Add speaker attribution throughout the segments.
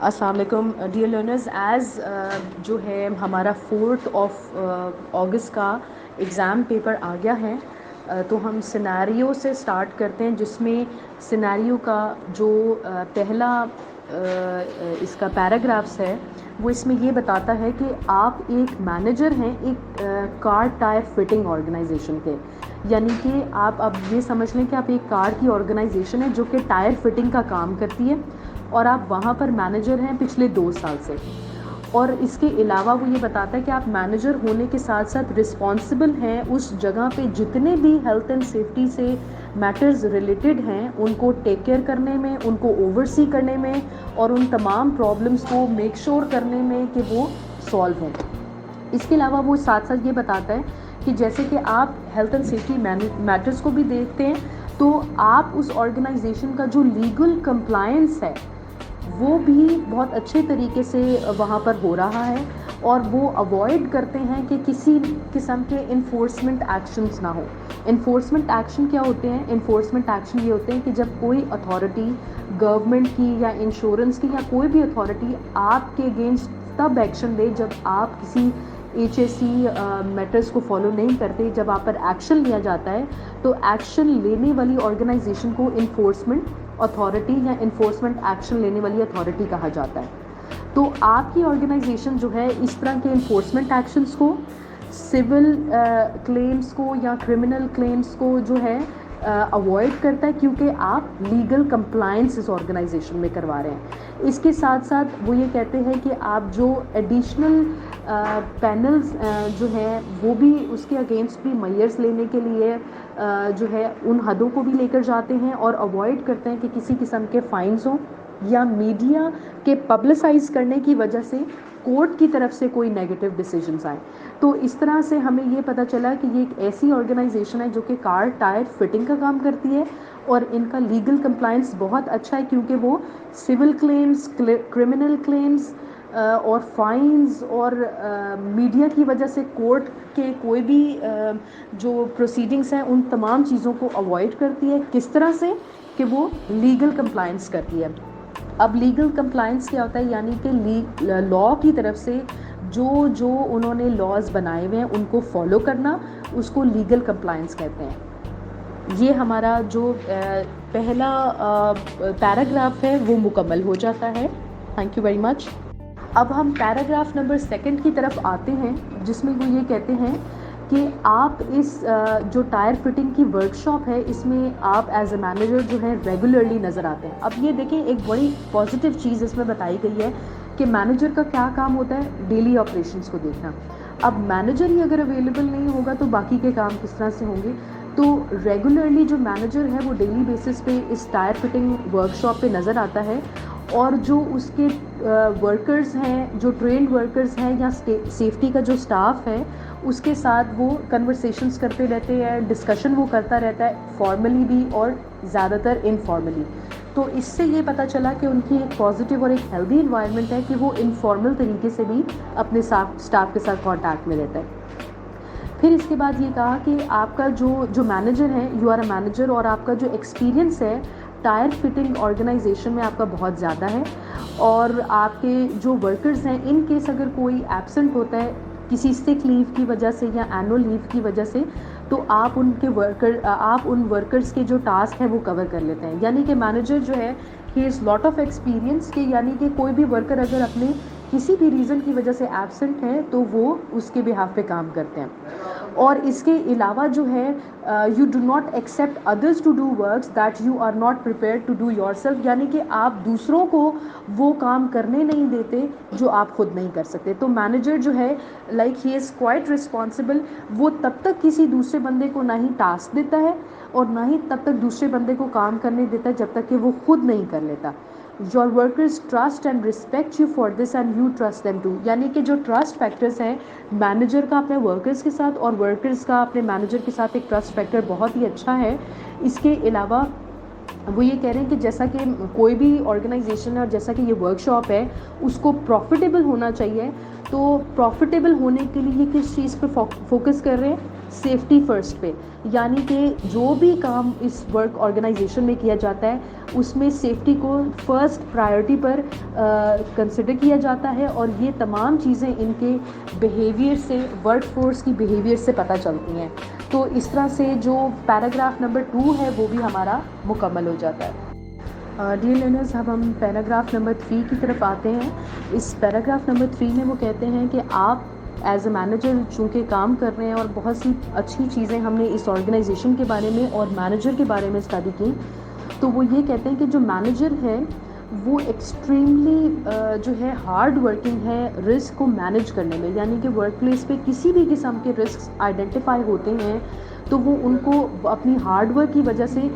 Speaker 1: السلام علیکم dear learners. As جو ہے ہمارا 4 اگست کا ایگزام پیپر آ گیا ہے تو ہم سیناریو سے سٹارٹ کرتے ہیں, جس میں سیناریو کا جو پہلا اس کا پیراگرافس ہے وہ اس میں یہ بتاتا ہے کہ آپ ایک مینیجر ہیں ایک کار ٹائر فٹنگ آرگنائزیشن کے. یعنی کہ آپ اب یہ سمجھ لیں کہ آپ ایک کار کی آرگنائزیشن ہے جو کہ ٹائر فٹنگ کا کام کرتی ہے, اور آپ وہاں پر مینیجر ہیں پچھلے 2 سال سے. اور اس کے علاوہ وہ یہ بتاتا ہے کہ آپ مینیجر ہونے کے ساتھ ساتھ رسپانسبل ہیں اس جگہ پہ جتنے بھی ہیلتھ اینڈ سیفٹی سے میٹرز ریلیٹڈ ہیں ان کو ٹیک کیئر کرنے میں, ان کو اوورسی کرنے میں, اور ان تمام پرابلمس کو میک شور کرنے میں کہ وہ سالو ہوں. اس کے علاوہ وہ ساتھ ساتھ یہ بتاتا ہے کہ جیسے کہ آپ ہیلتھ اینڈ سیفٹی میٹرز کو بھی دیکھتے ہیں, تو آپ اس آرگنائزیشن کا جو لیگل کمپلائنس ہے وہ بھی بہت اچھے طریقے سے وہاں پر ہو رہا ہے, اور وہ اوائڈ کرتے ہیں کہ کسی قسم کے انفورسمنٹ ایکشنز نہ ہو. انفورسمنٹ ایکشن کیا ہوتے ہیں؟ انفورسمنٹ ایکشن یہ ہوتے ہیں کہ جب کوئی اتھارٹی گورنمنٹ کی یا انشورنس کی یا کوئی بھی اتھارٹی آپ کے اگینسٹ تب ایکشن لے جب آپ کسی HSE میٹرز کو فالو نہیں کرتے. جب آپ پر ایکشن لیا جاتا ہے تو ایکشن لینے والی آرگنائزیشن کو انفورسمنٹ اتھارٹی یا انفورسمنٹ ایکشن لینے والی اتھارٹی کہا جاتا ہے. تو آپ کی آرگنائزیشن جو ہے اس طرح کے انفورسمنٹ ایکشنز کو, سول کلیمز کو یا کرمنل کلیمز کو جو ہے اوائڈ کرتا ہے, کیونکہ آپ لیگل کمپلائنس اس آرگنائزیشن میں کروا رہے ہیں. اس کے ساتھ ساتھ وہ یہ کہتے ہیں کہ آپ جو ایڈیشنل پینلز جو ہیں وہ بھی اس کے اگینسٹ بھی میئرز لینے کے لیے جو ہے ان حدوں کو بھی لے کر جاتے ہیں, اور اوائڈ کرتے ہیں کہ کسی قسم کے فائنز ہوں یا میڈیا کے پبلسائز کرنے کی وجہ سے کورٹ کی طرف سے کوئی نیگیٹو ڈیسیجنز آئیں. تو اس طرح سے ہمیں یہ پتہ چلا کہ یہ ایک ایسی آرگنائزیشن ہے جو کہ کار ٹائر فٹنگ کا کام کرتی ہے, اور ان کا لیگل کمپلائنس بہت اچھا ہے, کیونکہ وہ سول کلیمز, کرمنل کلیمز اور فائنز اور میڈیا کی وجہ سے کورٹ کے کوئی بھی جو پروسیڈنگس ہیں ان تمام چیزوں کو اوائڈ کرتی ہے. کس طرح سے؟ کہ وہ لیگل کمپلائنس کرتی ہے. اب لیگل کمپلائنس کیا ہوتا ہے؟ یعنی کہ لاء کی طرف سے جو انہوں نے لاز بنائے ہوئے ہیں ان کو فالو کرنا, اس کو لیگل کمپلائنس کہتے ہیں. یہ ہمارا جو پہلا پیراگراف ہے وہ مکمل ہو جاتا ہے. Thank you very much. اب ہم پیراگراف نمبر 2 کی طرف آتے ہیں, جس میں وہ یہ کہتے ہیں کہ آپ اس جو ٹائر فٹنگ کی ورک شاپ ہے اس میں آپ ایز اے مینیجر جو ہے ریگولرلی نظر آتے ہیں. اب یہ دیکھیں ایک بڑی پازیٹیو چیز اس میں بتائی گئی ہے کہ مینیجر کا کیا کام ہوتا ہے؟ ڈیلی آپریشنس کو دیکھنا. اب مینیجر ہی اگر اویلیبل نہیں ہوگا تو باقی کے کام کس طرح سے ہوں گے؟ تو ریگولرلی جو مینیجر ہے وہ ڈیلی بیسس پہ اس ٹائر فٹنگ ورک شاپ پہ نظر آتا ہے, اور جو اس کے ورکرز ہیں, جو ٹرینڈ ورکرز ہیں یا سیفٹی کا جو سٹاف ہے اس کے ساتھ وہ کنورسیشنز کرتے رہتے ہیں, ڈسکشن وہ کرتا رہتا ہے, فارملی بھی اور زیادہ تر انفارملی. تو اس سے یہ پتہ چلا کہ ان کی ایک پازیٹیو اور ایک ہیلدی انوائرمنٹ ہے کہ وہ انفارمل طریقے سے بھی اپنے اسٹاف کے ساتھ کانٹیکٹ میں رہتا ہے. پھر اس کے بعد یہ کہا کہ آپ کا جو مینیجر ہے, یو آر اے مینیجر, اور آپ کا جو ایکسپیرینس ہے ٹائر فٹنگ آرگنائزیشن میں آپ کا بہت زیادہ ہے, اور آپ کے جو ورکرز ہیں ان کیس اگر کوئی ایبسنٹ ہوتا ہے کسی سک لیو کی وجہ سے یا اینول لیو کی وجہ سے, تو آپ ان ورکرز کے جو ٹاسک ہے وہ کور کر لیتے ہیں. یعنی کہ مینیجر جو ہے ہی از لاٹ آف ایکسپیرینس, کہ یعنی کہ کوئی بھی ورکر اگر اپنے کسی بھی ریزن کی وجہ سے ایبسنٹ ہے تو وہ اس کے بہاف پہ کام کرتے ہیں. اور اس کے علاوہ جو ہے you do not accept others to do works that you are not prepared to do yourself. یعنی کہ آپ دوسروں کو وہ کام کرنے نہیں دیتے جو آپ خود نہیں کر سکتے. تو مینیجر جو ہے like he is quite responsible. وہ تب تک کسی دوسرے بندے کو نہ ہی ٹاسک دیتا ہے اور نہ ہی تب تک دوسرے بندے کو کام کرنے دیتا ہے جب تک کہ وہ خود نہیں کر لیتا. Your workers trust and respect you for this and you trust them too. یعنی کہ جو ٹرسٹ فیکٹرز ہیں مینیجر کا اپنے ورکرز کے ساتھ اور ورکرز کا اپنے مینیجر کے ساتھ ایک ٹرسٹ فیکٹر بہت ہی اچھا ہے. اس کے علاوہ وہ یہ کہہ رہے ہیں کہ جیسا کہ کوئی بھی آرگنائزیشن ہے اور جیسا کہ یہ ورک شاپ ہے اس کو پروفیٹیبل ہونا چاہیے, تو پروفیٹیبل ہونے کے لیے یہ کس چیز پہ فوکس کر رہے ہیں؟ سیفٹی فرسٹ پہ، یعنی کہ جو بھی کام اس ورک آرگنائزیشن میں کیا جاتا ہے اس میں سیفٹی کو فرسٹ پرائرٹی پر کنسیڈر کیا جاتا ہے، اور یہ تمام چیزیں ان کے بیہیویئر سے، ورک فورس کی بیہیویئر سے پتہ چلتی ہیں. تو اس طرح سے جو پیراگراف نمبر 2 ہے وہ بھی ہمارا مکمل ہو جاتا ہے. ڈیئر لرنرز، اب ہم پیراگراف نمبر 3 کی طرف آتے ہیں. اس پیراگراف نمبر 3 میں وہ کہتے ہیں کہ آپ ایز اے مینیجر چونکہ کام کر رہے ہیں، اور بہت سی اچھی چیزیں ہم نے اس آرگنائزیشن کے بارے میں اور مینیجر کے بارے میں اسٹڈی کی، تو وہ یہ کہتے ہیں کہ جو مینیجر ہے وہ ایکسٹریملی جو ہے ہارڈ ورکنگ ہے رسک کو مینیج کرنے میں. یعنی کہ ورک پلیس پہ کسی بھی قسم کے رسک آئیڈینٹیفائی ہوتے ہیں تو وہ ان کو اپنی ہارڈ ورک کی وجہ سے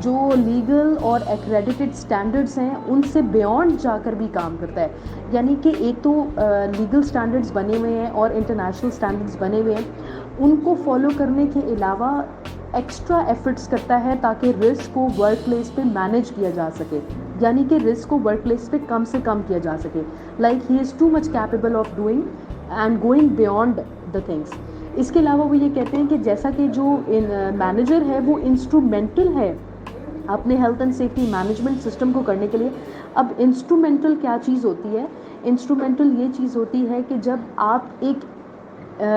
Speaker 1: جو لیگل اور ایکریڈیٹڈ اسٹینڈرڈس ہیں ان سے بیونڈ جا کر بھی کام کرتا ہے. یعنی کہ ایک تو لیگل اسٹینڈرڈس بنے ہوئے ہیں اور انٹرنیشنل اسٹینڈرڈس بنے ہوئے ہیں، ان کو فالو کرنے کے علاوہ ایکسٹرا ایفرٹس کرتا ہے تاکہ رسک کو ورک پلیس پہ مینیج کیا جا سکے، یعنی کہ رسک کو ورک پلیس پہ کم سے کم کیا جا سکے. Like he is too much capable of doing and going beyond the things. اس کے علاوہ وہ یہ کہتے ہیں کہ جیسا کہ جو مینیجر ہے وہ انسٹرومینٹل ہے اپنے health and safety management system کو کرنے کے لیے. اب انسٹرومینٹل کیا چیز ہوتی ہے؟ انسٹرومینٹل یہ چیز ہوتی ہے کہ جب آپ ایک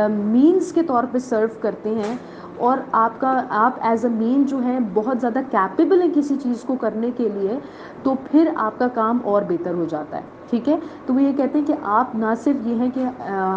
Speaker 1: مینز کے طور پہ سرو کرتے ہیں اور آپ ایز اے مین جو ہے بہت زیادہ کیپیبل ہیں کسی چیز کو کرنے کے لیے، تو پھر آپ کا کام اور بہتر ہو جاتا ہے. ٹھیک ہے، تو وہ یہ کہتے ہیں کہ آپ نہ صرف یہ ہیں کہ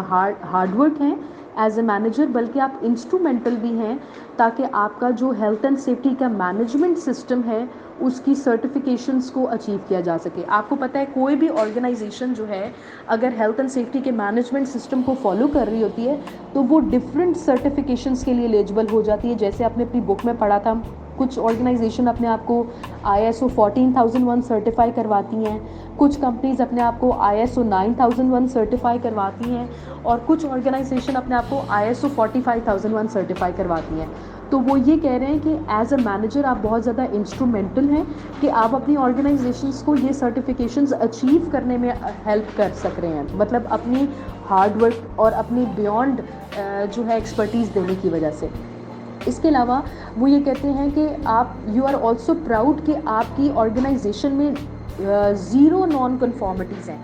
Speaker 1: ہارڈ ورک ہیں ایز اے مینیجر، بلکہ آپ انسٹرومینٹل بھی ہیں تاکہ آپ کا جو ہیلتھ اینڈ سیفٹی کا مینجمنٹ سسٹم ہے اس کی سرٹیفیکیشنز کو اچیو کیا جا سکے. آپ کو پتہ ہے کوئی بھی آرگنائزیشن جو ہے اگر ہیلتھ اینڈ سیفٹی کے مینجمنٹ سسٹم کو فالو کر رہی ہوتی ہے تو وہ ڈفرینٹ سرٹیفیکیشنز کے لیے ایلیجبل ہو جاتی ہے. جیسے آپ نے اپنی بک میں پڑھا تھا، کچھ آرگنائزیشن اپنے آپ کو ISO 14001 سرٹیفائی کرواتی ہیں، کچھ کمپنیز اپنے آپ کو ISO 9001 سرٹیفائی کرواتی ہیں، اور کچھ آرگنائزیشن اپنے آپ کو ISO 45001 سرٹیفائی کرواتی ہیں. تو وہ یہ کہہ رہے ہیں کہ ایز اے مینیجر آپ بہت زیادہ انسٹرومینٹل ہیں کہ آپ اپنی آرگنائزیشنس کو یہ سرٹیفیکیشنز اچیو کرنے میں ہیلپ کر سک رہے ہیں، مطلب اپنی ہارڈ ورک اور اپنی بیونڈ جو ہے ایکسپرٹیز دینے کی وجہ سے. اس کے علاوہ وہ یہ کہتے ہیں کہ یو آر آلسو پراؤڈ کہ آپ کی آرگنائزیشن میں زیرو نان کنفارمٹیز ہیں.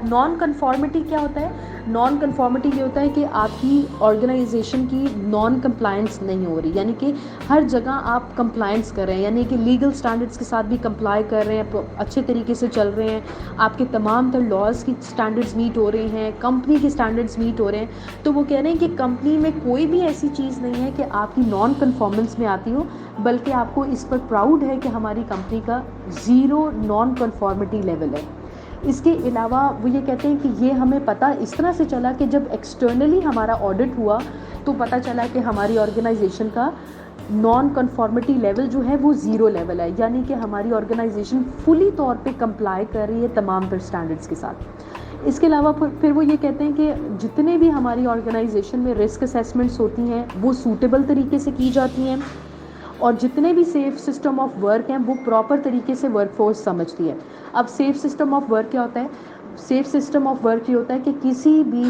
Speaker 1: نان کنفارمٹی کیا ہوتا ہے؟ نان کنفارمٹی یہ ہوتا ہے کہ آپ کی آرگنائزیشن کی نان کمپلائنس نہیں ہو رہی، یعنی کہ ہر جگہ آپ کمپلائنس کر رہے ہیں، یعنی کہ لیگل سٹینڈرڈس کے ساتھ بھی کمپلائی کر رہے ہیں، اچھے طریقے سے چل رہے ہیں، آپ کے تمام تر لاز کی سٹینڈرڈز میٹ ہو رہے ہیں، کمپنی کے سٹینڈرڈز میٹ ہو رہے ہیں. تو وہ کہہ رہے ہیں کہ کمپنی میں کوئی بھی ایسی چیز نہیں ہے کہ آپ کی نان کنفارمنس میں آتی ہو، بلکہ آپ کو اس پر پراؤڈ ہے کہ ہماری کمپنی کا زیرو نان کنفارمٹی لیول ہے. اس کے علاوہ وہ یہ کہتے ہیں کہ یہ ہمیں پتہ اس طرح سے چلا کہ جب ایکسٹرنلی ہمارا آڈٹ ہوا تو پتہ چلا کہ ہماری آرگنائزیشن کا نان کنفارمٹی لیول جو ہے وہ زیرو لیول ہے، یعنی کہ ہماری آرگنائزیشن فلی طور پہ کمپلائی کر رہی ہے تمام تر اسٹینڈرڈس کے ساتھ. اس کے علاوہ پھر وہ یہ کہتے ہیں کہ جتنے بھی ہماری آرگنائزیشن میں رسک اسیسمنٹس ہوتی ہیں وہ سوٹیبل طریقے سے کی جاتی ہیں، اور جتنے بھی سیف سسٹم آف ورک ہیں وہ پراپر طریقے سے ورک فورس سمجھتی ہے. اب سیف سسٹم آف ورک کیا ہوتا ہے؟ سیف سسٹم آف ورک یہ ہوتا ہے کہ کسی بھی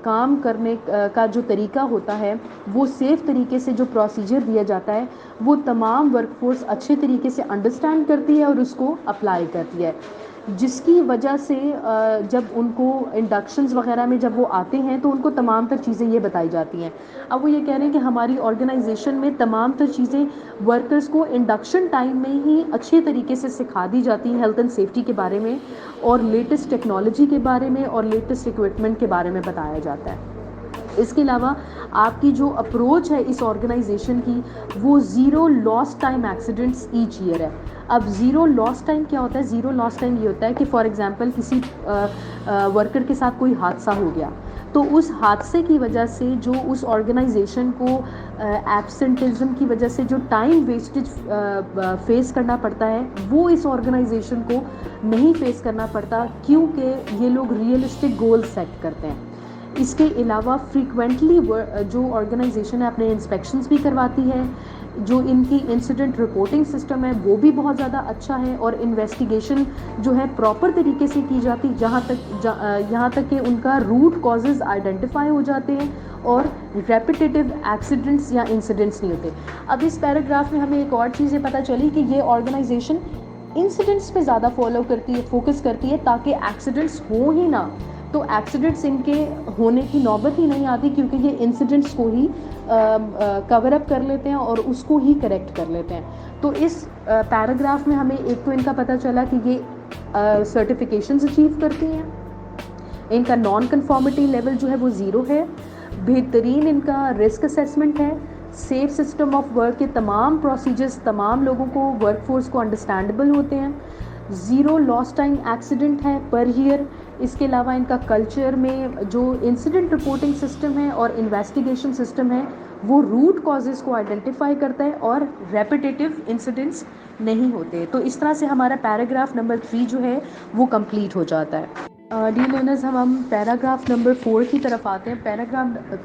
Speaker 1: کام کرنے کا جو طریقہ ہوتا ہے وہ سیف طریقے سے جو پروسیجر دیا جاتا ہے وہ تمام ورک فورس اچھے طریقے سے انڈرسٹینڈ کرتی ہے اور اس کو اپلائی کرتی ہے، جس کی وجہ سے جب ان کو انڈکشنز وغیرہ میں جب وہ آتے ہیں تو ان کو تمام تر چیزیں یہ بتائی جاتی ہیں. اب وہ یہ کہہ رہے ہیں کہ ہماری آرگنائزیشن میں تمام تر چیزیں ورکرز کو انڈکشن ٹائم میں ہی اچھے طریقے سے سکھا دی جاتی ہیں ہیلتھ اینڈ سیفٹی کے بارے میں، اور لیٹسٹ ٹیکنالوجی کے بارے میں اور لیٹسٹ اکوپمنٹ کے بارے میں بتایا جاتا ہے. اس کے علاوہ آپ کی جو اپروچ ہے اس آرگنائزیشن کی وہ زیرو لاس ٹائم ایکسیڈنٹس ایچ ایئر ہے. اب زیرو لاس ٹائم کیا ہوتا ہے؟ زیرو لاس ٹائم یہ ہوتا ہے کہ فار ایگزامپل کسی ورکر کے ساتھ کوئی حادثہ ہو گیا تو اس حادثے کی وجہ سے جو اس آرگنائزیشن کو ایبسنٹزم کی وجہ سے جو ٹائم ویسٹیج فیس کرنا پڑتا ہے وہ اس آرگنائزیشن کو نہیں فیس کرنا پڑتا، کیونکہ یہ لوگ ریئلسٹک گول سیٹ کرتے ہیں. اس کے علاوہ فریکوینٹلی جو آرگنائزیشن ہے اپنے انسپیکشنز بھی کرواتی ہے، جو ان کی انسیڈنٹ رپورٹنگ سسٹم ہے وہ بھی بہت زیادہ اچھا ہے, اور انویسٹیگیشن جو ہے پراپر طریقے سے کی جاتی, یہاں تک کہ ان کا روٹ کازز آئیڈینٹیفائی ہو جاتے ہیں اور ریپیٹیٹیو ایکسیڈنٹس یا انسیڈنٹس نہیں ہوتے. اب اس پیراگراف میں ہمیں ایک اور چیز یہ پتہ چلی کہ یہ آرگنائزیشن انسیڈنٹس پہ زیادہ فوکس کرتی ہے تاکہ ایکسیڈنٹس ہوں ہی نہ, تو ایکسیڈنٹس ان کے ہونے کی نوبت ہی نہیں آتی, کیونکہ یہ انسیڈنٹس کو ہی کور اپ کر لیتے ہیں اور اس کو ہی کریکٹ کر لیتے ہیں. تو اس پیراگراف میں ہمیں ایک تو ان کا پتہ چلا کہ یہ سرٹیفکیشنز اچیو کرتی ہیں, ان کا نان کنفارمٹی لیول جو ہے وہ 0 ہے, بہترین ان کا رسک اسیسمنٹ ہے, سیف سسٹم آف ورک کے تمام پروسیجرز تمام لوگوں کو ورک فورس کو انڈرسٹینڈیبل ہوتے ہیں, 0 لاسٹ ٹائم ایکسیڈنٹ ہے پر ایئر. اس کے علاوہ ان کا کلچر میں جو انسیڈنٹ رپورٹنگ سسٹم ہے اور انویسٹیگیشن سسٹم ہے وہ روٹ کازز کو آئیڈینٹیفائی کرتا ہے اور ریپیٹیٹیو انسیڈنٹس نہیں ہوتے. تو اس طرح سے ہمارا پیراگراف نمبر 3 جو ہے وہ کمپلیٹ ہو جاتا ہے. ڈیئر لرنرز, ہم پیراگراف نمبر 4 کی طرف آتے ہیں.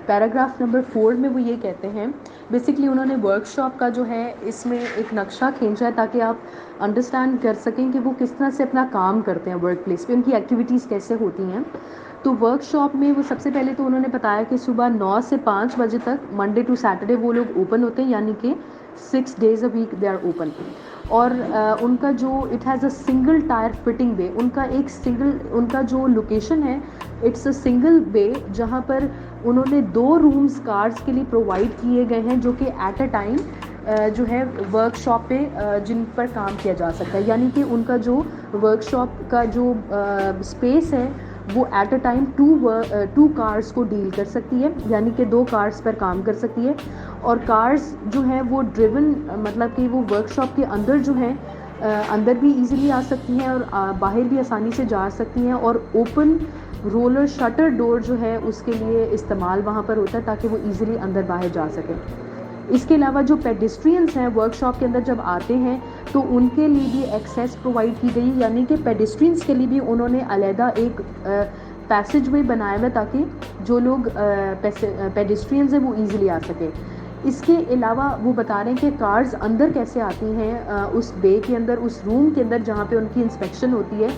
Speaker 1: پیراگراف نمبر 4 میں وہ یہ کہتے ہیں, بیسکلی انہوں نے ورک شاپ کا جو ہے اس میں ایک نقشہ کھینچا ہے تاکہ آپ انڈرسٹینڈ کر سکیں کہ وہ کس طرح سے اپنا کام کرتے ہیں ورک پلیس پہ, ان کی ایکٹیویٹیز کیسے ہوتی ہیں. تو ورک شاپ میں وہ سب سے پہلے تو انہوں نے بتایا کہ صبح 9 سے 5 بجے تک منڈے ٹو سیٹرڈے وہ لوگ اوپن ہوتے ہیں, یعنی کہ 6 days a week they are open. اور ان کا جو it has a single tyre fitting bay, ان کا جو لوکیشن ہے اٹس اے سنگل بے, جہاں پر انہوں نے 2 رومز کارز کے لیے پرووائڈ کیے گئے ہیں جو کہ ایٹ اے ٹائم جو ہے ورک شاپ پہ جن پر کام کیا جا سکتا ہے, یعنی کہ ان کا جو ورک شاپ کا جو اسپیس ہے وہ ایٹ اے ٹائم 2 کارز کو ڈیل کر سکتی ہے, یعنی کہ 2 کارز پر کام کر سکتی ہے. اور کارز جو ہیں وہ ڈریون, مطلب کہ وہ ورک شاپ کے اندر جو ہیں اندر بھی ایزیلی آ سکتی ہیں اور باہر بھی آسانی سے جا سکتی ہیں, اور اوپن رولر شٹر ڈور جو ہے اس کے لیے استعمال وہاں پر ہوتا ہے تاکہ وہ ایزیلی اندر باہر جا سکیں. اس کے علاوہ جو پیڈسٹرینز ہیں ورک شاپ کے اندر جب آتے ہیں تو ان کے لیے بھی ایکسیس پرووائڈ کی گئی, یعنی کہ پیڈسٹرینز کے لیے بھی انہوں نے علیحدہ ایک پیسج وے بنایا ہوا تاکہ جو لوگ پیڈسٹرینز ہیں وہ ایزیلی آ سکیں. اس کے علاوہ وہ بتا رہے ہیں کہ کارز اندر کیسے آتی ہیں اس بے کے اندر, اس روم کے اندر جہاں پہ ان کی انسپیکشن ہوتی ہے,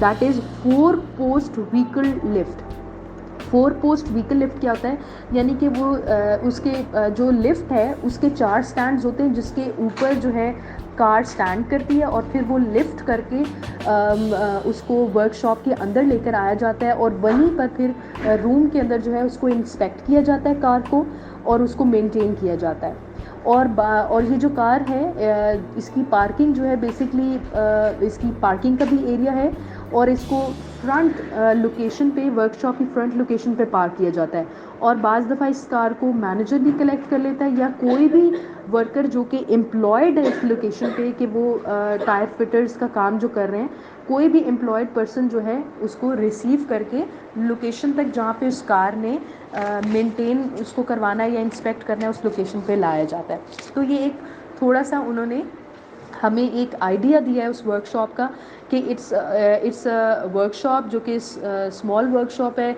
Speaker 1: that is 4 post vehicle lift. 4 post vehicle lift کیا ہوتا ہے, یعنی کہ وہ اس کے جو لفٹ ہے اس کے 4 سٹینڈز ہوتے ہیں جس کے اوپر جو ہے کار سٹینڈ کرتی ہے, اور پھر وہ لفٹ کر کے اس کو ورک شاپ کے اندر لے کر آیا جاتا ہے, اور وہیں پر پھر روم کے اندر جو ہے اس کو انسپیکٹ کیا جاتا ہے کار کو, اور اس کو مینٹین کیا جاتا ہے. اور یہ جو کار ہے اس کی پارکنگ جو ہے بیسکلی اس کی پارکنگ کا بھی ایریا ہے, اور اس کو فرنٹ لوکیشن پہ, ورک شاپ کی فرنٹ لوکیشن پہ پارک کیا جاتا ہے. اور بعض دفعہ اس کار کو مینیجر بھی کلیکٹ کر لیتا ہے, یا کوئی بھی ورکر جو کہ امپلائڈ ہے اس لوکیشن پہ کہ وہ ٹائر فٹرز کا کام جو کر رہے ہیں, کوئی بھی امپلائڈ پرسن جو ہے اس کو ریسیو کر کے لوکیشن تک جہاں پہ اس کار نے مینٹین اس کو کروانا ہے یا انسپیکٹ کرنا ہے اس لوکیشن پہ لایا جاتا ہے. تو یہ ایک تھوڑا سا انہوں نے ہمیں ایک آئیڈیا دیا ہے اس ورک شاپ کا کہ اٹس ورک شاپ جو کہ اسمال ورک شاپ ہے,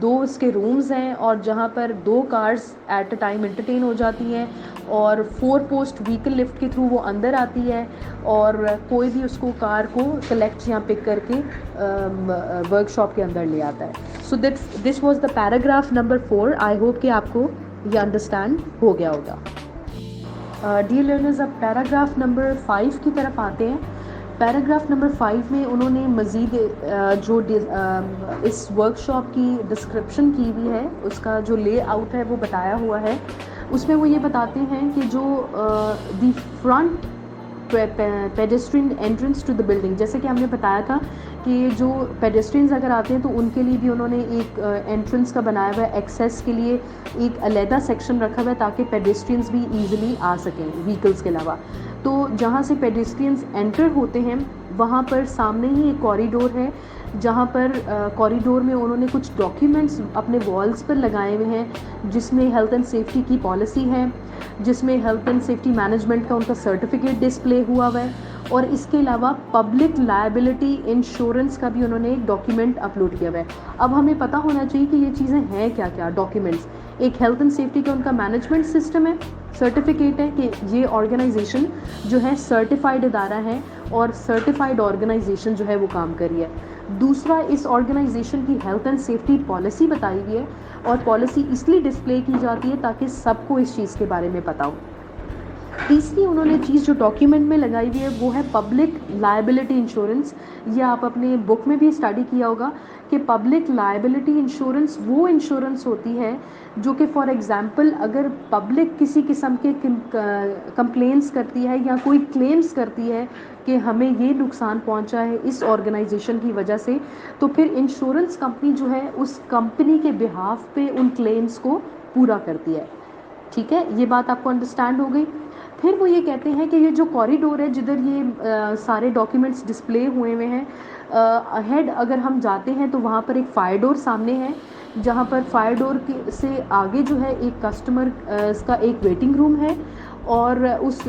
Speaker 1: 2 اس کے رومز ہیں, اور جہاں پر 2 cars at a time entertain ہو جاتی ہیں, اور 4 post وہیکل لفٹ کے تھرو وہ اندر آتی ہے, اور کوئی بھی اس کو کار کو کلیکٹ یا پک کر کے ورک شاپ کے اندر لے آتا ہے. So this was the paragraph number 4. I hope کہ آپ کو یہ انڈرسٹینڈ ہو گیا ہوگا. ڈیئر لرنرز, اب پیراگراف نمبر 5 کی طرف آتے ہیں. پیراگراف نمبر 5 میں انہوں نے مزید جو اس ورک شاپ کی ڈسکرپشن کی ہوئی ہے, اس کا جو لے آؤٹ ہے وہ بتایا ہوا ہے. اس میں وہ یہ بتاتے ہیں کہ جو the front pedestrian entrance to the building, جیسے کہ ہم نے بتایا تھا کہ جو پیڈسٹرینز اگر آتے ہیں تو ان کے لیے بھی انہوں نے ایک انٹرنس کا بنایا ہوا ہے, ایکسیس کے لیے ایک علیحدہ سیکشن رکھا ہوا ہے تاکہ پیڈسٹرینز بھی ایزیلی آ سکیں وہیکلس کے علاوہ. تو جہاں سے پیڈسٹرینز انٹر ہوتے ہیں وہاں پر سامنے ہی ایک کوریڈور ہے, جہاں پر کوریڈور میں انہوں نے کچھ ڈاکیومنٹس اپنے والز پر لگائے ہوئے ہیں جس میں ہیلتھ اینڈ سیفٹی کی پالیسی ہے, جس میں ہیلتھ اینڈ سیفٹی مینجمنٹ کا ان کا سرٹیفکیٹ ڈسپلے ہوا ہوا ہے, اور اس کے علاوہ پبلک لائبلٹی انشورنس کا بھی انہوں نے ایک ڈاکیومنٹ اپلوڈ کیا ہوا ہے. اب ہمیں پتہ ہونا چاہیے کہ یہ چیزیں ہیں کیا کیا ڈاکیومنٹس. ایک ہیلتھ اینڈ سیفٹی کا ان کا مینجمنٹ سسٹم ہے, سرٹیفکیٹ ہے کہ یہ آرگنائزیشن جو ہے سرٹیفائڈ ادارہ ہے اور سرٹیفائڈ آرگنائزیشن جو ہے وہ کام کری ہے. دوسرا, اس آرگنائزیشن کی ہیلتھ اینڈ سیفٹی پالیسی بتائی ہوئی ہے, اور پالیسی اس لیے ڈسپلے کی جاتی ہے تاکہ سب کو اس چیز کے بارے میں پتہ ہو. تیسری انہوں نے چیز جو ڈاکیومنٹ میں لگائی ہوئی ہے وہ ہے پبلک لائبلٹی انشورنس. یہ آپ اپنے بک میں بھی اسٹڈی کیا ہوگا کہ پبلک لائبلٹی انشورنس وہ انشورنس ہوتی ہے جو کہ فار ایگزامپل اگر پبلک کسی قسم کے کمپلینس کرتی ہے یا کوئی کلیمز کرتی ہے کہ ہمیں یہ نقصان پہنچا ہے اس آرگنائزیشن کی وجہ سے, تو پھر انشورنس کمپنی جو ہے اس کمپنی کے بہاف پہ ان کلیمز کو پورا کرتی ہے. ٹھیک ہے, یہ بات آپ کو انڈرسٹینڈ ہو گئی. پھر وہ یہ کہتے ہیں کہ یہ جو کوریڈور ہے جدھر یہ سارے ڈاکیومنٹس ڈسپلے ہوئے ہوئے ہیں, ہیڈ اگر ہم جاتے ہیں تو وہاں پر ایک فائر ڈور سامنے ہے, جہاں پر فائر ڈور سے آگے جو ہے ایک کسٹمر کا ایک ویٹنگ روم ہے, اور اس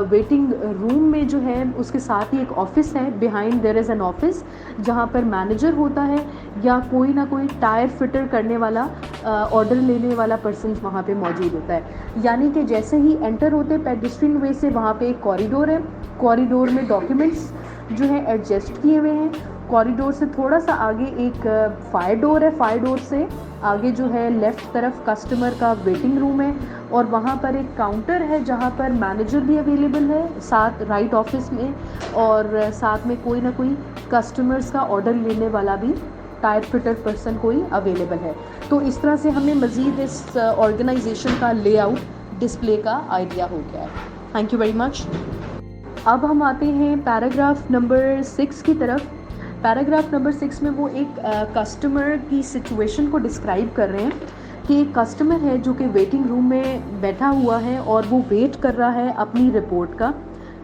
Speaker 1: ویٹنگ روم میں جو ہے اس کے ساتھ ہی ایک آفس ہے. Behind there is an office جہاں پر مینیجر ہوتا ہے یا کوئی نہ کوئی ٹائر فٹر کرنے والا آرڈر لینے والا پرسن وہاں پہ موجود ہوتا ہے. یعنی کہ جیسے ہی انٹر ہوتے پیڈسٹرین وے سے وہاں پہ ایک کوریڈور ہے, کوریڈور میں ڈاکیومنٹس جو ہیں ایڈجسٹ کیے ہوئے ہیں. کوریڈور سے تھوڑا سا آگے ایک فائر ڈور ہے, فائر ڈور سے آگے جو ہے لیفٹ طرف کسٹمر کا ویٹنگ روم ہے, اور وہاں پر ایک کاؤنٹر ہے جہاں پر مینیجر بھی اویلیبل ہے ساتھ رائٹ آفس میں, اور ساتھ میں کوئی نہ کوئی کسٹمرز کا آرڈر لینے والا بھی ٹائر فٹر پرسن کوئی اویلیبل ہے. تو اس طرح سے ہمیں مزید اس آرگنائزیشن کا لے آؤٹ ڈسپلے کا آئیڈیا ہو گیا ہے. Thank you very much. اب ہم آتے ہیں پیراگراف نمبر 6 کی طرف. پیراگراف نمبر 6 میں وہ ایک کسٹمر کی سچویشن کو ڈسکرائب کر رہے ہیں کہ ایک کسٹمر ہے جو کہ ویٹنگ روم میں بیٹھا ہوا ہے اور وہ ویٹ کر رہا ہے اپنی رپورٹ کا.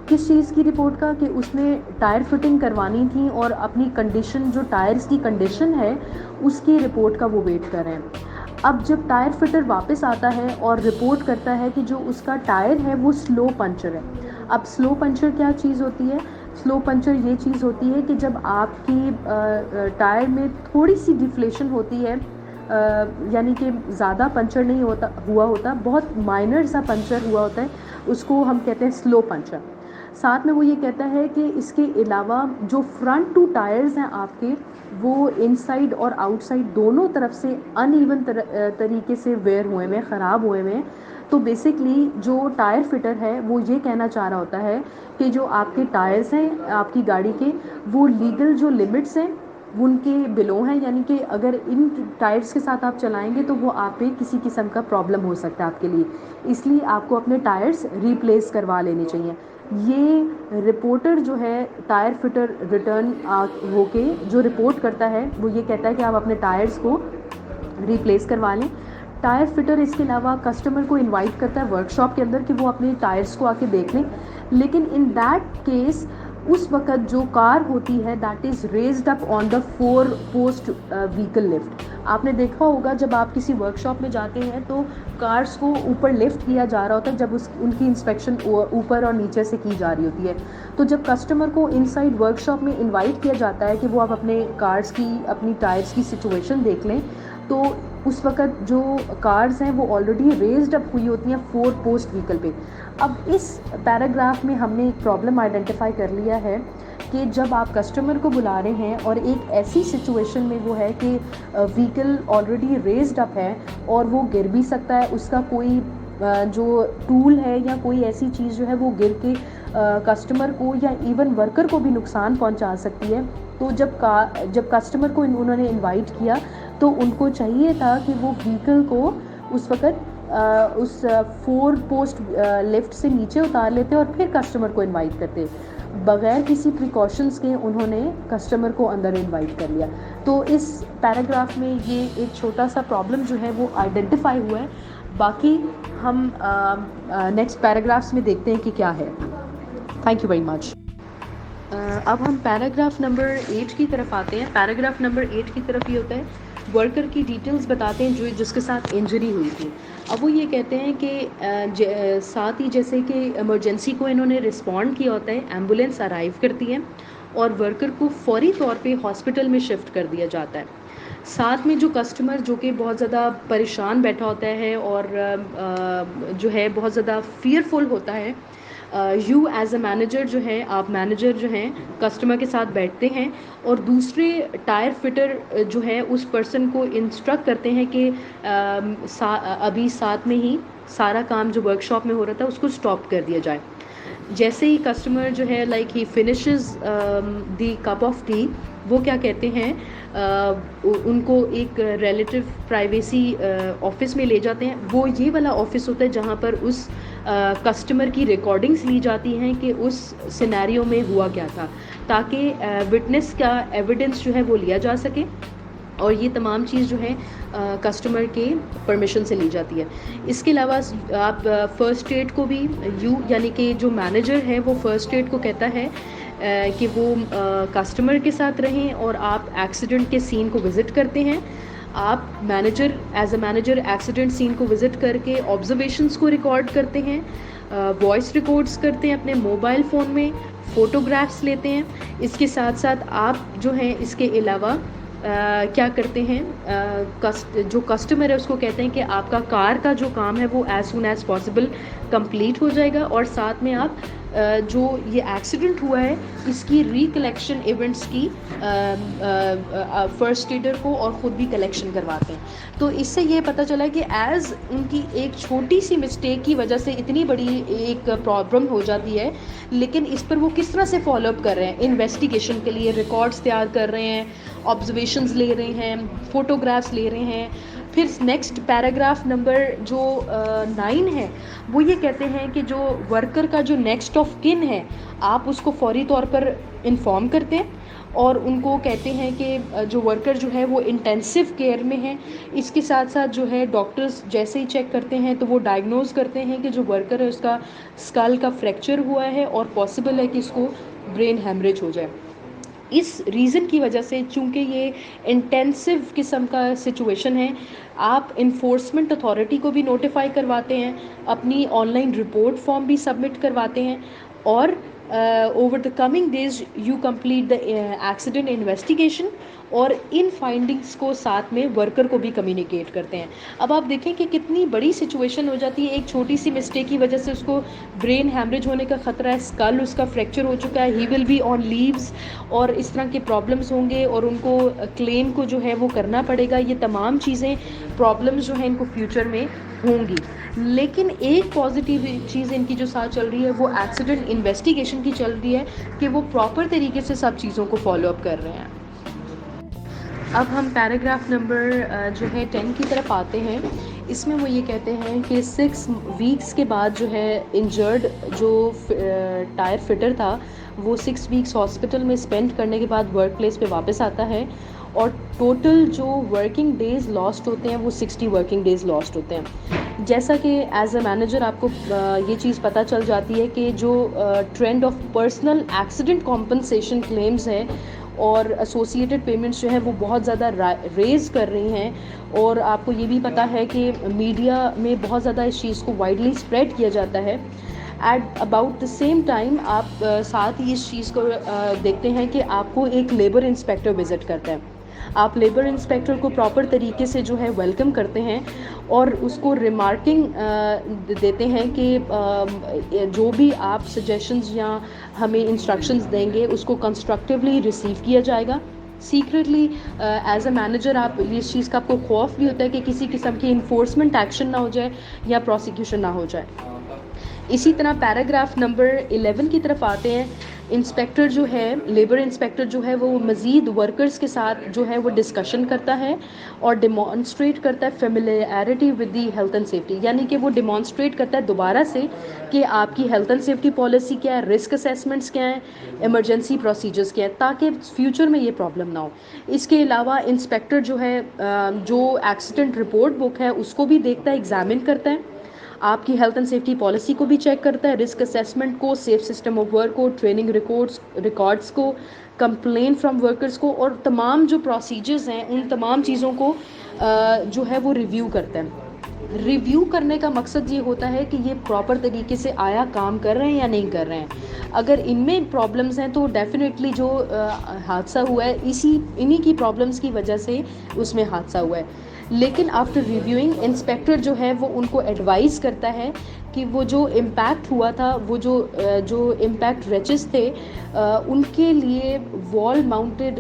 Speaker 1: کس چیز کی رپورٹ کا؟ کہ اس نے ٹائر فٹنگ کروانی تھی اور اپنی کنڈیشن جو ٹائرز کی کنڈیشن ہے اس کی رپورٹ کا وہ ویٹ کر رہے ہیں. اب جب ٹائر فٹر واپس آتا ہے اور رپورٹ کرتا ہے کہ جو اس کا ٹائر ہے وہ سلو پنچر ہے. اب سلو پنچر کیا چیز ہوتی ہے؟ سلو پنچر یہ چیز ہوتی ہے کہ جب آپ کی ٹائر میں تھوڑی سی ڈیفلیشن ہوتی ہے, یعنی کہ زیادہ پنچر نہیں ہوا ہوتا, بہت مائنر سا پنچر ہوا ہوتا ہے, اس کو ہم کہتے ہیں سلو پنچر. ساتھ میں وہ یہ کہتا ہے کہ اس کے علاوہ جو فرنٹ 2 ٹائرز ہیں آپ کے وہ ان سائڈ اور آؤٹ سائڈ دونوں طرف سے ان ایون طریقے سے ویئر ہوئے ہوئے, خراب ہوئے ہوئے ہیں. تو بیسکلی جو ٹائر فٹر ہے وہ یہ کہنا چاہ رہا ہوتا ہے کہ جو آپ کے ٹائرز ہیں آپ کی گاڑی کے وہ لیگل جو لمٹس ہیں ان کے بلو ہیں, یعنی کہ اگر ان ٹائرز کے ساتھ آپ چلائیں گے تو وہ آپ پہ کسی قسم کا پرابلم ہو سکتا ہے آپ کے لیے, اس لیے آپ کو اپنے ٹائرز ریپلیس کروا لینے چاہیے. یہ رپورٹر جو ہے ٹائر فٹر ریٹرن ہو کے جو رپورٹ کرتا ہے وہ یہ کہتا ہے کہ آپ اپنے ٹائرز کو ریپلیس کروا لیں. ٹائر فٹر اس کے علاوہ کسٹمر کو انوائٹ کرتا ہے ورک شاپ کے اندر کہ وہ اپنے ٹائرز کو آ کے دیکھ لیں. لیکن ان دیٹ کیس اس وقت جو کار ہوتی ہے that is raised up on the 4 post vehicle lift. آپ نے دیکھا ہوگا جب آپ کسی ورک شاپ میں جاتے ہیں تو کارز کو اوپر لفٹ کیا جا رہا ہوتا ہے جب ان کی انسپیکشن اوپر اور نیچے سے کی جا رہی ہوتی ہے. تو جب کسٹمر کو ان سائڈ ورک شاپ میں انوائٹ کیا جاتا ہے کہ وہ آپ اپنے کارز کی اپنی ٹائرز کی سچویشن دیکھ لیں, تو اس وقت جو کارز ہیں وہ آلریڈی ریزڈ اپ ہوئی ہوتی ہیں 4 پوسٹ وہیکل پہ. اب اس پیراگراف میں ہم نے ایک پرابلم آئیڈینٹیفائی کر لیا ہے کہ جب آپ کسٹمر کو بلا رہے ہیں اور ایک ایسی سچویشن میں وہ ہے کہ وہیکل آلریڈی ریزڈ اپ ہے اور وہ گر بھی سکتا ہے, اس کا کوئی جو ٹول ہے یا کوئی ایسی چیز جو ہے وہ گر کے کسٹمر کو یا ایون ورکر کو بھی نقصان پہنچا سکتی ہے. تو جب کسٹمر کو انہوں نے انوائٹ کیا تو ان کو چاہیے تھا کہ وہ وہیکل کو اس وقت اس 4 پوسٹ لفٹ سے نیچے اتار لیتے اور پھر کسٹمر کو انوائٹ کرتے. بغیر کسی پریکاشنز کے انہوں نے کسٹمر کو اندر انوائٹ کر لیا. تو اس پیراگراف میں یہ ایک چھوٹا سا پرابلم جو ہے وہ آئیڈینٹیفائی ہوا ہے. باقی ہم نیکسٹ پیراگرافس میں دیکھتے ہیں کہ کیا ہے. Thank you very much. اب ہم پیراگراف نمبر 8 کی طرف آتے ہیں. پیراگراف نمبر 8 کی طرف یہ ہوتا ہے ورکر کی ڈیٹیلز بتاتے ہیں جس کے ساتھ انجری ہوئی تھی. اب وہ یہ کہتے ہیں کہ ساتھ ہی جیسے کہ ایمرجنسی کو انہوں نے رسپونڈ کیا ہوتا ہے, ایمبولینس ارائیو کرتی ہے اور ورکر کو فوری طور پہ ہاسپٹل میں شفٹ کر دیا جاتا ہے. ساتھ میں جو کسٹمر جو کہ بہت زیادہ پریشان بیٹھا ہوتا ہے اور جو ہے بہت زیادہ فیئرفل ہوتا ہے، یو ایز اے مینیجر جو ہے، آپ مینیجر جو ہیں کسٹمر کے ساتھ بیٹھتے ہیں اور دوسرے ٹائر فٹر جو ہے اس پرسن کو انسٹرکٹ کرتے ہیں کہ ابھی ساتھ میں ہی سارا کام جو ورک شاپ میں ہو رہا تھا اس کو اسٹاپ کر دیا جائے. جیسے ہی کسٹمر جو ہے like he finishes the cup of T, وہ کیا کہتے ہیں ان کو ایک ریلیٹیو پرائیویسی آفس میں لے جاتے ہیں. وہ یہ والا آفس ہوتا ہے جہاں پر اس کسٹمر کی ریکارڈنگز لی جاتی ہیں کہ اس سینیریو میں ہوا کیا تھا، تاکہ وٹنس کا ایویڈنس جو ہے وہ لیا جا سکے. اور یہ تمام چیز جو ہے کسٹمر کے پرمیشن سے لی جاتی ہے. اس کے علاوہ آپ فرسٹ ایڈ کو بھی یعنی کہ جو مینیجر ہے وہ فرسٹ ایڈ کو کہتا ہے کہ وہ کسٹمر کے ساتھ رہیں اور آپ ایکسیڈنٹ کے سین کو وزٹ کرتے ہیں. آپ manager as a manager accident scene کو وزٹ کر کے آبزرویشنس کو ریکارڈ کرتے ہیں، وائس ریکارڈس کرتے ہیں اپنے موبائل فون میں، فوٹوگرافس لیتے ہیں. اس کے ساتھ ساتھ آپ جو ہیں اس کے علاوہ کیا کرتے ہیں، جو کسٹمر ہے اس کو کہتے ہیں کہ آپ کا کار کا جو کام ہے وہ as soon as possible complete ہو جائے گا، اور ساتھ میں آپ جو یہ ایکسیڈنٹ ہوا ہے اس کی ریکلیکشن ایونٹس کی فرسٹ ایڈر کو اور خود بھی کلیکشن کرواتے ہیں. تو اس سے یہ پتہ چلا کہ ایز ان کی ایک چھوٹی سی مسٹیک کی وجہ سے اتنی بڑی ایک پرابلم ہو جاتی ہے، لیکن اس پر وہ کس طرح سے فالو اپ کر رہے ہیں. انویسٹیگیشن کے لیے ریکارڈز تیار کر رہے ہیں، آبزرویشنز لے رہے ہیں، فوٹوگرافس لے رہے ہیں. پھر نیکسٹ پیراگراف نمبر جو 9 ہے وہ یہ کہتے ہیں کہ جو ورکر کا جو نیکسٹ آف کن ہے آپ اس کو فوری طور پر انفارم کرتے ہیں، اور ان کو کہتے ہیں کہ جو ورکر جو ہے وہ انٹینسیو کیئر میں ہے. اس کے ساتھ ساتھ جو ہے ڈاکٹرز جیسے ہی چیک کرتے ہیں تو وہ ڈائگنوز کرتے ہیں کہ جو ورکر ہے اس کا اسکل کا فریکچر ہوا ہے اور پاسبل ہے کہ اس کو برین ہیمریج ہو جائے. اس ریزن کی وجہ سے چونکہ یہ انٹینسو قسم کا سچویشن ہے، آپ انفورسمنٹ اتھارٹی کو بھی نوٹیفائی کرواتے ہیں، اپنی آن لائن رپورٹ فارم بھی سبمٹ کرواتے ہیں، اور over the coming days you complete the accident investigation, اور ان فائنڈنگس کو ساتھ میں ورکر کو بھی کمیونیکیٹ کرتے ہیں. اب آپ دیکھیں کہ کتنی بڑی سچویشن ہو جاتی ہے. ایک چھوٹی سی مسٹیک کی وجہ سے اس کو برین ہیمریج ہونے کا خطرہ ہے، اسکل اس کا فریکچر ہو چکا ہے، ہی ول بی آن لیوز، اور اس طرح کے پرابلمس ہوں گے اور ان کو کلیم کو جو ہے وہ کرنا پڑے گا. یہ تمام چیزیں پرابلمس جو ہیں ان کو فیوچر میں ہوں گی. لیکن ایک پازیٹیو چیز ان کی جو ساتھ چل رہی ہے وہ ایکسیڈنٹ انویسٹیگیشن کی چل رہی ہے کہ وہ پراپر طریقے سے سب چیزوں کو فالو اپ کر رہے ہیں. اب ہم پیراگراف نمبر جو ہے 10 کی طرف آتے ہیں. اس میں وہ یہ کہتے ہیں کہ 6 ویکس کے بعد جو ہے انجرڈ جو ٹائر فٹر تھا وہ 6 ویکس ہاسپٹل میں اسپینڈ کرنے کے بعد ورک پلیس پہ واپس آتا ہے، اور ٹوٹل جو ورکنگ ڈیز لاسٹ ہوتے ہیں وہ 60 ورکنگ ڈیز لاسٹ ہوتے ہیں. جیسا کہ ایز اے مینیجر آپ کو یہ چیز پتہ چل جاتی ہے کہ جو trend of personal accident compensation claims ہے اور ایسوسیٹڈ پیمنٹس جو ہیں وہ بہت زیادہ ریز کر رہی ہیں، اور آپ کو یہ بھی پتہ ہے کہ میڈیا میں بہت زیادہ اس چیز کو وائڈلی اسپریڈ کیا جاتا ہے. At about the same time آپ ساتھ ہی اس چیز کو دیکھتے ہیں کہ آپ کو ایک لیبر انسپیکٹر وزٹ کرتا ہے. آپ لیبر انسپیکٹر کو پراپر طریقے سے جو ہے ویلکم کرتے ہیں اور اس کو ریمارکنگ دیتے ہیں کہ جو بھی آپ سجیشنز یا ہمیں انسٹرکشنز دیں گے اس کو کنسٹرکٹیولی ریسیو کیا جائے گا. سیکریٹلی ایز اے مینیجر آپ اس چیز کا آپ کو خوف بھی ہوتا ہے کہ کسی قسم کی انفورسمنٹ ایکشن نہ ہو جائے یا پروسیکیوشن نہ ہو جائے. اسی طرح پیراگراف نمبر 11 کی طرف آتے ہیں. انسپیکٹر جو ہے لیبر انسپیکٹر جو ہے وہ مزید ورکرز کے ساتھ جو ہے وہ ڈسکشن کرتا ہے اور ڈیمانسٹریٹ کرتا ہے familiarity with the health and safety, یعنی کہ وہ ڈیمانسٹریٹ کرتا ہے دوبارہ سے کہ آپ کی ہیلتھ اینڈ سیفٹی پالیسی کیا ہے، رسک اسیسمنٹس کیا ہیں، ایمرجنسی پروسیجرز کیا ہیں، تاکہ فیوچر میں یہ پرابلم نہ ہو. اس کے علاوہ انسپیکٹر جو ہے جو ایکسیڈنٹ رپورٹ بک ہے اس کو بھی دیکھتا ہے، ایگزامن کرتا ہے، آپ کی ہیلتھ اینڈ سیفٹی پالیسی کو بھی چیک کرتا ہے، رسک اسیسمنٹ کو، سیف سسٹم آف ورک کو، ٹریننگ ریکارڈس کو، کمپلین فرام ورکرز کو، اور تمام جو پروسیجرز ہیں ان تمام چیزوں کو جو ہے وہ ریویو کرتا ہے. ریویو کرنے کا مقصد یہ ہوتا ہے کہ یہ پراپر طریقے سے آیا کام کر رہے ہیں یا نہیں کر رہے ہیں. اگر ان میں پرابلمس ہیں تو ڈیفینیٹلی جو حادثہ ہوا ہے انہی کی پرابلمس کی وجہ سے اس میں حادثہ ہوا ہے. لیکن آفٹر ریویوئنگ انسپیکٹر جو ہے وہ ان کو ایڈوائز کرتا ہے کہ وہ جو امپیکٹ ہوا تھا، وہ جو امپیکٹ ریچز تھے ان کے لیے وال ماؤنٹڈ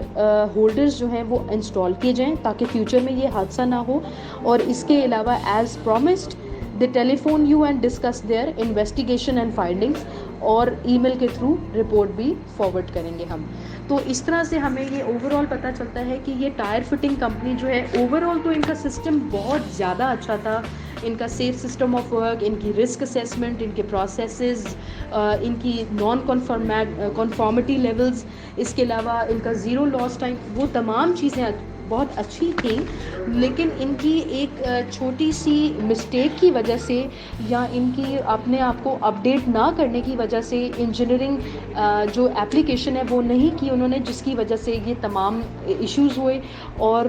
Speaker 1: ہولڈرز جو ہیں وہ انسٹال کیے جائیں تاکہ فیوچر میں یہ حادثہ نہ ہو. اور اس کے علاوہ as promised they telephone you and discuss their investigation and findings, اور ای میل کے تھرو رپورٹ بھی فارورڈ کریں گے ہم. تو اس طرح سے ہمیں یہ اوور آل پتہ چلتا ہے کہ یہ ٹائر فٹنگ کمپنی جو ہے اوور آل تو ان کا سسٹم بہت زیادہ اچھا تھا. ان کا سیف سسٹم آف ورک، ان کی رسک اسیسمنٹ، ان کے پروسیسز، ان کی نان کنفارمٹی لیولز، اس کے علاوہ ان کا زیرو لاس ٹائم، وہ تمام چیزیں بہت اچھی تھیں. لیکن ان کی ایک چھوٹی سی مسٹیک کی وجہ سے یا ان کی اپنے آپ کو اپڈیٹ نہ کرنے کی وجہ سے انجینئرنگ جو ایپلیکیشن ہے وہ نہیں کی انہوں نے، جس کی وجہ سے یہ تمام ایشوز ہوئے. اور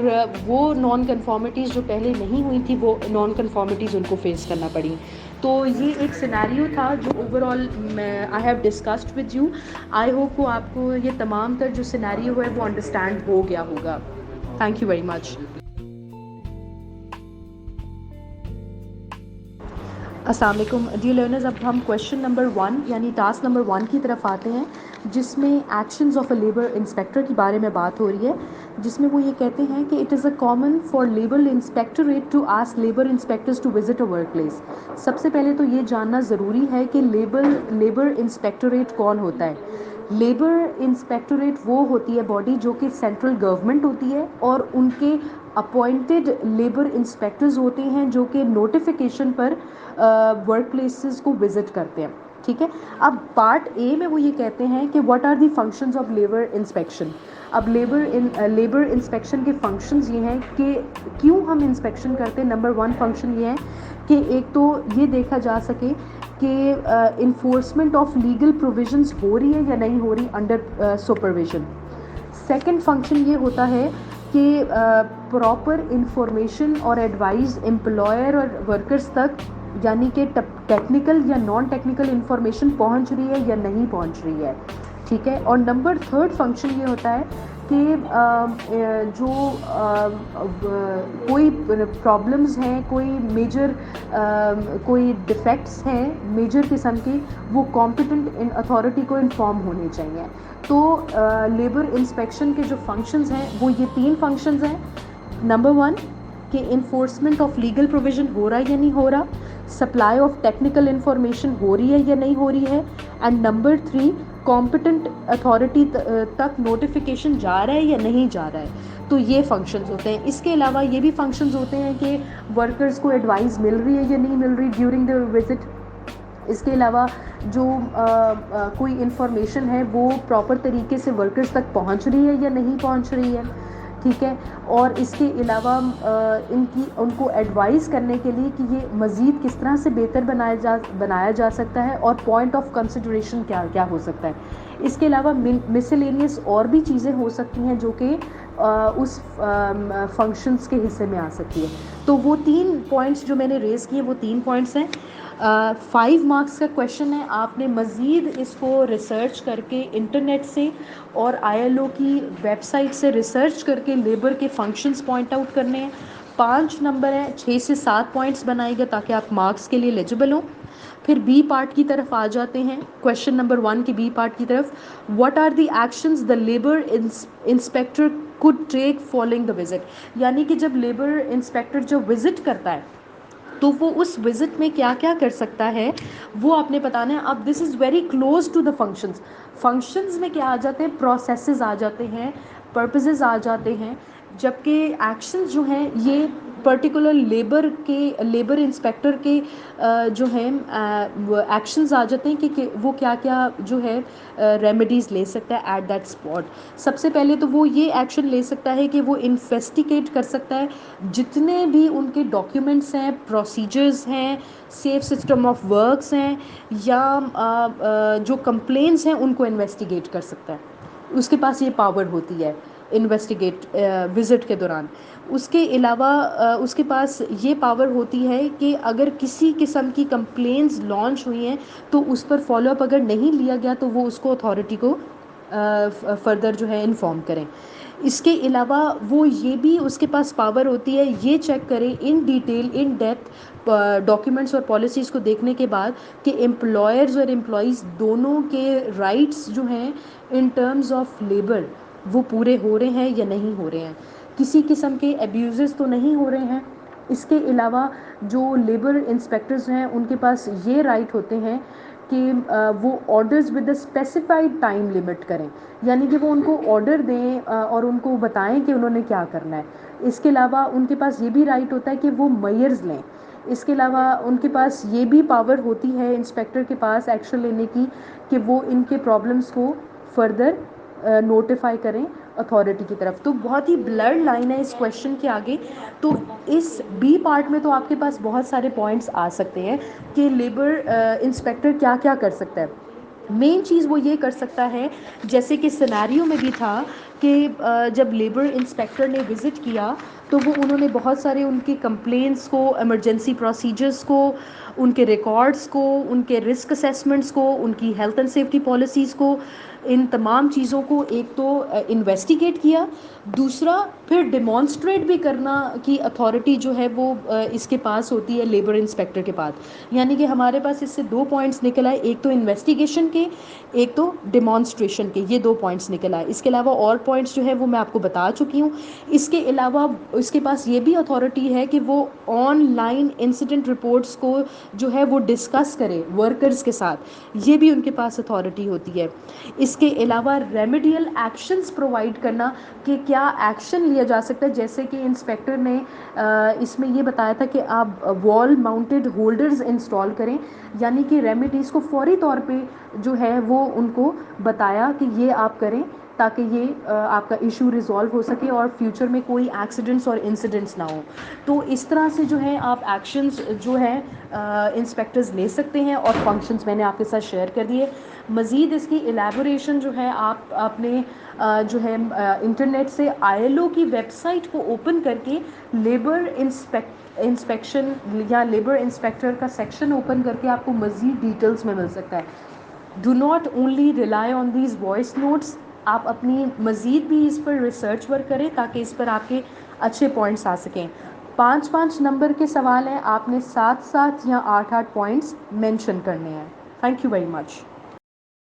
Speaker 1: وہ نان کنفارمٹیز جو پہلے نہیں ہوئی تھی وہ نان کنفارمٹیز ان کو فیس کرنا پڑی. تو یہ ایک سینیریو تھا جو over all I have discussed with you. I hope وہ آپ کو یہ تمام تر جو سینیریو ہے وہ انڈرسٹینڈ ہو گیا ہوگا. Thank you very much. السلام علیکم ڈیئر لرنرز. اب ہم کویشچن نمبر 1 یعنی ٹاسک نمبر 1 کی طرف آتے ہیں، جس میں actions of a labour inspector کے بارے میں بات ہو رہی ہے، جس میں وہ یہ کہتے ہیں کہ it is a common for labour inspectorate to ask labour inspectors to visit a workplace. سب سے پہلے تو یہ جاننا ضروری ہے کہ لیبر انسپیکٹریٹ کون ہوتا ہے. لیبر انسپیکٹریٹ وہ ہوتی ہے باڈی جو کہ سینٹرل گورنمنٹ ہوتی ہے، اور ان کے اپوائنٹڈ لیبر انسپیکٹرز ہوتے ہیں جو کہ نوٹیفیکیشن پر ورک پلیسز کو وزٹ کرتے ہیں. ٹھیک ہے. اب پارٹ اے میں وہ یہ کہتے ہیں کہ what are the functions of labour inspection. اب لیبر انسپیکشن کے فنکشنز یہ ہیں کہ کیوں ہم انسپیکشن کرتے ہیں. نمبر 1 فنکشن یہ ہے کہ ایک تو یہ دیکھا جا سکے کہ انفورسمنٹ آف لیگل پروویژنز ہو رہی ہے یا نہیں ہو رہی انڈر سپرویژن. سیکنڈ فنکشن یہ ہوتا ہے کہ پراپر انفارمیشن اور ایڈوائز امپلائر اور ورکرز تک، یعنی کہ ٹیکنیکل یا نان ٹیکنیکل انفارمیشن پہنچ رہی ہے یا نہیں پہنچ رہی ہے. ٹھیک ہے. اور نمبر 3 فنکشن یہ ہوتا ہے کہ جو کوئی پرابلمز ہیں، کوئی میجر کوئی ڈیفیکٹس ہیں میجر قسم کی، وہ کمپیٹنٹ اتھارٹی کو انفارم ہونے چاہیے. تو لیبر انسپیکشن کے جو فنکشنز ہیں وہ یہ 3 فنکشنز ہیں. نمبر 1 کہ انفورسمنٹ آف لیگل پروویژن ہو رہا ہے یا نہیں ہو رہا، سپلائی آف ٹیکنیکل انفارمیشن ہو رہی ہے یا نہیں ہو رہی ہے، اینڈ نمبر 3 کمپیٹنٹ اتھارٹی تک نوٹیفیکیشن جا رہا ہے یا نہیں جا رہا ہے. تو یہ فنکشنز ہوتے ہیں. اس کے علاوہ یہ بھی فنکشنز ہوتے ہیں کہ ورکرز کو ایڈوائز مل رہی ہے یا نہیں مل رہی ڈیورنگ دا وزٹ. اس کے علاوہ جو کوئی انفارمیشن ہے وہ پراپر طریقے سے ورکرز تک پہنچ رہی ہے یا نہیں پہنچ رہی ہے. ٹھیک ہے. اور اس کے علاوہ ان کو ایڈوائز کرنے کے لیے کہ یہ مزید کس طرح سے بہتر بنایا جا سکتا ہے اور پوائنٹ آف کنسیڈریشن کیا کیا ہو سکتا ہے. اس کے علاوہ مسلینیس اور بھی چیزیں ہو سکتی ہیں جو کہ اس فنکشنز کے حصے میں آ سکتی ہے. تو وہ 3 پوائنٹس جو میں نے ریز کیے وہ 3 پوائنٹس ہیں. 5 مارکس کا کویشچن ہے. آپ نے مزید اس کو ریسرچ کر کے انٹرنیٹ سے اور ILO کی ویب سائٹ سے ریسرچ کر کے لیبر کے فنکشنز پوائنٹ آؤٹ کرنے ہیں. 5 نمبر ہیں، 6 سے 7 پوائنٹس بنائے گا تاکہ آپ مارکس کے لیے ایلیجبل ہوں. پھر بی پارٹ کی طرف آ جاتے ہیں. کویشچن نمبر 1 کی بی پارٹ کی طرف، what are the actions the labour inspector could take following the visit. یعنی کہ جب لیبر انسپیکٹر جب وزٹ کرتا ہے تو وہ اس وزٹ میں کیا کیا کر سکتا ہے وہ آپ نے بتانا ہے. اب this is very close to the functions. Functions میں کیا آ جاتے ہیں، پروسیسز آ جاتے ہیں، پرپزز آ جاتے ہیں، جبکہ ایکشنز جو ہیں یہ پرٹیکولر لیبر انسپیکٹر کے جو ہیں ایکشنز آ جاتے ہیں کہ وہ کیا کیا جو ہے ریمیڈیز لے سکتا ہے ایٹ دیٹ اسپاٹ. سب سے پہلے تو وہ یہ ایکشن لے سکتا ہے کہ وہ انویسٹیگیٹ کر سکتا ہے جتنے بھی ان کے ڈاکیومنٹس ہیں، پروسیجرز ہیں، سیف سسٹم آف ورکس ہیں، یا جو کمپلینس ہیں ان کو انویسٹیگیٹ کر سکتا ہے. اس کے پاس یہ پاور ہوتی ہے. انویسٹیگیٹ وزٹ کے دوران. اس کے علاوہ اس کے پاس یہ پاور ہوتی ہے کہ اگر کسی قسم کی کمپلینز لانچ ہوئی ہیں تو اس پر فالو اپ اگر نہیں لیا گیا تو وہ اس کو اتھارٹی کو فردر جو ہے انفارم کریں. اس کے علاوہ وہ یہ بھی اس کے پاس پاور ہوتی ہے یہ چیک کریں in detail in depth documents اور پالیسیز کو دیکھنے کے بعد کہ امپلائرز اور امپلائیز دونوں کے رائٹس جو ہیں ان ٹرمز آف لیبر وہ پورے ہو رہے ہیں یا نہیں ہو رہے ہیں, کسی قسم کے ایبیوزز تو نہیں ہو رہے ہیں. اس کے علاوہ جو لیبر انسپیکٹرز ہیں ان کے پاس یہ رائٹ ہوتے ہیں کہ وہ orders with a specified time limit کریں, یعنی کہ وہ ان کو آرڈر دیں اور ان کو بتائیں کہ انہوں نے کیا کرنا ہے. اس کے علاوہ ان کے پاس یہ بھی رائٹ ہوتا ہے کہ وہ میئرز لیں. اس کے علاوہ ان کے پاس یہ بھی پاور ہوتی ہے انسپیکٹر کے پاس ایکشن لینے کی کہ وہ ان کے پرابلمس کو فردر نوٹیفائی کریں اتھارٹی کی طرف. تو بہت ہی بلرڈ لائن ہے اس کویشچن کے آگے. تو اس بی پارٹ میں تو آپ کے پاس بہت سارے پوائنٹس آ سکتے ہیں کہ لیبر انسپیکٹر کیا کیا کر سکتا ہے. مین چیز وہ یہ کر سکتا ہے جیسے کہ سینیریو میں بھی تھا کہ جب لیبر انسپیکٹر نے وزٹ کیا تو وہ انہوں نے بہت سارے ان کی کمپلینٹس کو, ایمرجنسی پروسیجرز کو, ان کے ریکارڈز کو, ان کے رسک اسیسمنٹس کو, ان کی ہیلتھ اینڈ سیفٹی پالیسیز کو, ان تمام چیزوں کو ایک تو انویسٹیگیٹ کیا, دوسرا پھر ڈیمانسٹریٹ بھی کرنا کہ اتھارٹی جو ہے وہ اس کے پاس ہوتی ہے لیبر انسپیکٹر کے پاس. یعنی کہ ہمارے پاس اس سے دو پوائنٹس نکل آئے, ایک تو انویسٹیگیشن کے, ایک تو ڈیمانسٹریشن کے, یہ دو پوائنٹس نکل آئے. اس کے علاوہ اور پوائنٹس جو ہے وہ میں آپ کو بتا چکی ہوں. اس کے علاوہ اس کے پاس یہ بھی اتھارٹی ہے کہ وہ آن لائن انسیڈنٹ رپورٹس کو جو ہے وہ ڈسکس کرے ورکرز کے ساتھ, یہ بھی ان کے پاس اتھارٹی ہوتی ہے. اس کے علاوہ ریمیڈیل ایکشنز پرووائڈ کرنا کہ کیا ایکشن لیا جا سکتا ہے, جیسے کہ انسپیکٹر نے اس میں یہ بتایا تھا کہ آپ وال ماؤنٹڈ ہولڈرز انسٹال کریں, یعنی کہ ریمیڈیز کو فوری طور پہ جو ہے وہ ان کو بتایا کہ یہ آپ کریں تاکہ یہ آپ کا ایشو ریزالو ہو سکے اور فیوچر میں کوئی ایکسیڈنٹس اور انسیڈنٹس نہ ہوں. تو اس طرح سے جو ہے آپ ایکشنز جو ہے انسپیکٹرز لے سکتے ہیں اور فنکشنز میں نے آپ کے ساتھ شیئر کر دیے. مزید اس کی ایلیبوریشن جو ہے آپ اپنے جو ہے انٹرنیٹ سے ILO کی ویب سائٹ کو اوپن کر کے لیبر انسپیکشن یا لیبر انسپیکٹر کا سیکشن اوپن کر کے آپ کو مزید ڈیٹیلز میں مل سکتا ہے. Do not only rely on these voice notes, آپ اپنی مزید بھی اس پر ریسرچ ورک کریں تاکہ اس پر آپ کے اچھے پوائنٹس آ سکیں. 5 نمبر کے سوال ہیں, آپ نے 7 یا 8 پوائنٹس مینشن کرنے ہیں. Thank you very much.